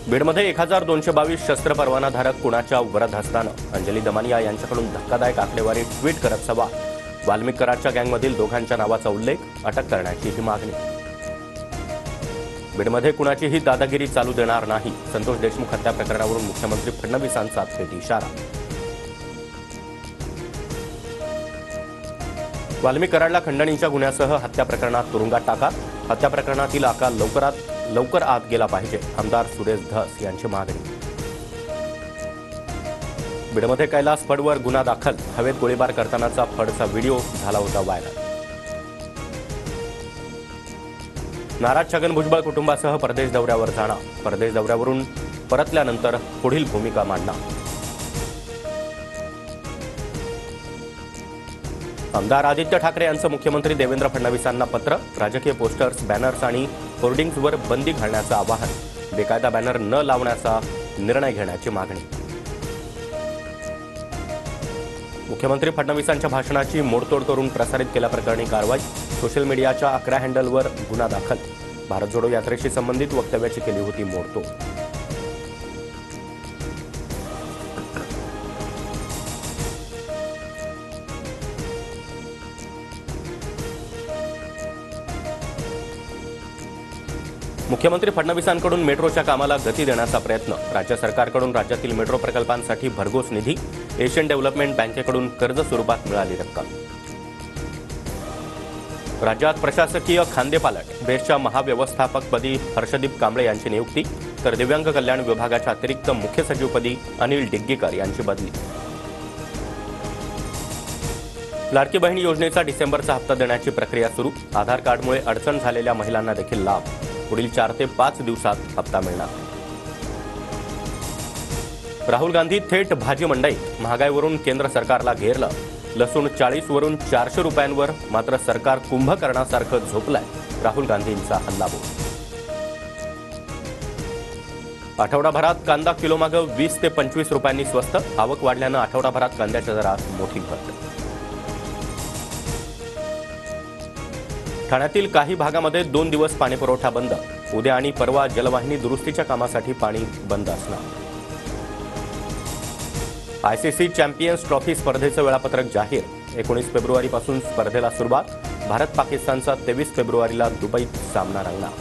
बीडमध्ये 1222 शस्त्र परवानाधारक कुणाच्या वरदहस्तानं अंजली दमानिया यांच्याकडून धक्कादायक आकडेवारी ट्विट करत सवाल. वाल्मिक कराडच्या गँगमधील दोघांच्या नावाचा उल्लेख, अटक करण्याची ही मागणी. बीडमध्ये कुणाचीही दादागिरी चालू देणार नाही, संतोष देशमुख हत्या प्रकरणावरून मुख्यमंत्री फडणवीसांचा थेट इशारा. वाल्मिक कराडला खंडणीच्या गुन्ह्यासह हत्या प्रकरणात तुरुंगात टाका. हत्या प्रकरणातील आका लवकर आत गेला पाहिजे, आमदार सुरेश धस यांची मागणी. बीडमध्ये कैलास फडवर गुन्हा दाखल. हवेत गोळीबार करतानाचा फडचा व्हिडिओ झाला होता व्हायरल. नाराज छगन भुजबळ कुटुंबासह परदेश दौऱ्यावर जाणार. परदेश दौऱ्यावरून परतल्यानंतर पुढील भूमिका मांडणार. आमदार आदित्य ठाकरे यांचं मुख्यमंत्री देवेंद्र फडणवीसांना पत्र. राजकीय पोस्टर्स, बॅनर्स आणि होर्डिंग्जवर बंदी घालण्याचं आवाहन. बेकायदा बॅनर न लावण्याचा निर्णय घेण्याची मागणी. मुख्यमंत्री फडणवीसांच्या भाषणाची मोडतोड करून प्रसारित केल्याप्रकरणी कारवाई. सोशल मीडियाच्या 11 हँडलवर गुन्हा दाखल. भारत जोडो यात्रेशी संबंधित वक्तव्याची केली होती मोडतोड. मुख्यमंत्री फडणवीसांकडून मेट्रोच्या कामाला गती देण्याचा प्रयत्न. राज्य सरकारकडून राज्यातील मेट्रो प्रकल्पांसाठी भरघोस निधी. एशियन डेव्हलपमेंट बँकेकडून कर्ज स्वरूपात मिळाली रक्कम. राज्यात प्रशासकीय खांदेपालट. बेस्टच्या महाव्यवस्थापकपदी हर्षदीप कांबळे यांची नियुक्ती, तर दिव्यांग कल्याण विभागाच्या अतिरिक्त मुख्य सचिवपदी अनिल डिग्गीकर यांची बदली. लाडकी बहीण योजनेचा डिसेंबरचा हप्ता देण्याची प्रक्रिया सुरू. आधार कार्डमुळे अडचण झालेल्या महिलांना देखील लाभ. पुढील 4 ते 5 दिवसात हप्ता मिळणार. राहुल गांधी थेट भाजी मंडईत. महागाईवरून केंद्र सरकारला घेरलं. लसूण 40 वरून 400 रुपयांवर. मात्र सरकार कुंभकर्णासारखं झोपलंय. राहुल गांधींचा हल्लाबोल. आठवडाभरात कांदा किलोमागं 20 ते 25 रुपयांनी स्वस्त. आवक वाढल्यानं आठवडाभरात कांद्याच्या दरात मोठी घट. ठाण्यातील काही भागामध्ये 2 दिवस पाणीपुरवठा बंद. उद्या आणि परवा जलवाहिनी दुरुस्तीच्या कामासाठी पाणी बंद असणार. आयसीसी चॅम्पियन्स ट्रॉफी स्पर्धेचं वेळापत्रक जाहीर. 19 फेब्रुवारीपासून स्पर्धेला सुरुवात. भारत पाकिस्तानचा 23 फेब्रुवारीला दुबईत सामना रंगणार.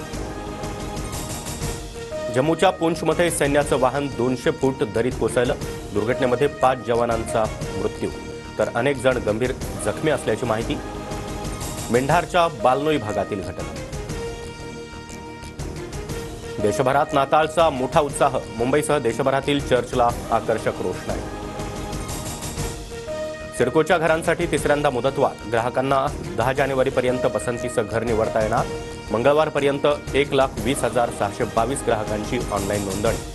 जम्मूच्या पूंछमध्ये सैन्याचं वाहन 200 फूट दरीत कोसळलं. दुर्घटनेमध्ये 5 जवानांचा मृत्यू, तर अनेक जण गंभीर जखमी असल्याची माहिती. मेंढारच्या बालनोई भागातील घटना. देशभरात नाताळचा मोठा उत्साह. मुंबईसह देशभरातील चर्चला आकर्षक रोषणाई. सिडकोच्या घरांसाठी तिसऱ्यांदा मुदतवाढ. ग्राहकांना 10 जानेवारीपर्यंत पसंतीचं घर निवडता येणार. मंगळवारपर्यंत 1,20,622 ग्राहकांची ऑनलाईन नोंदणी.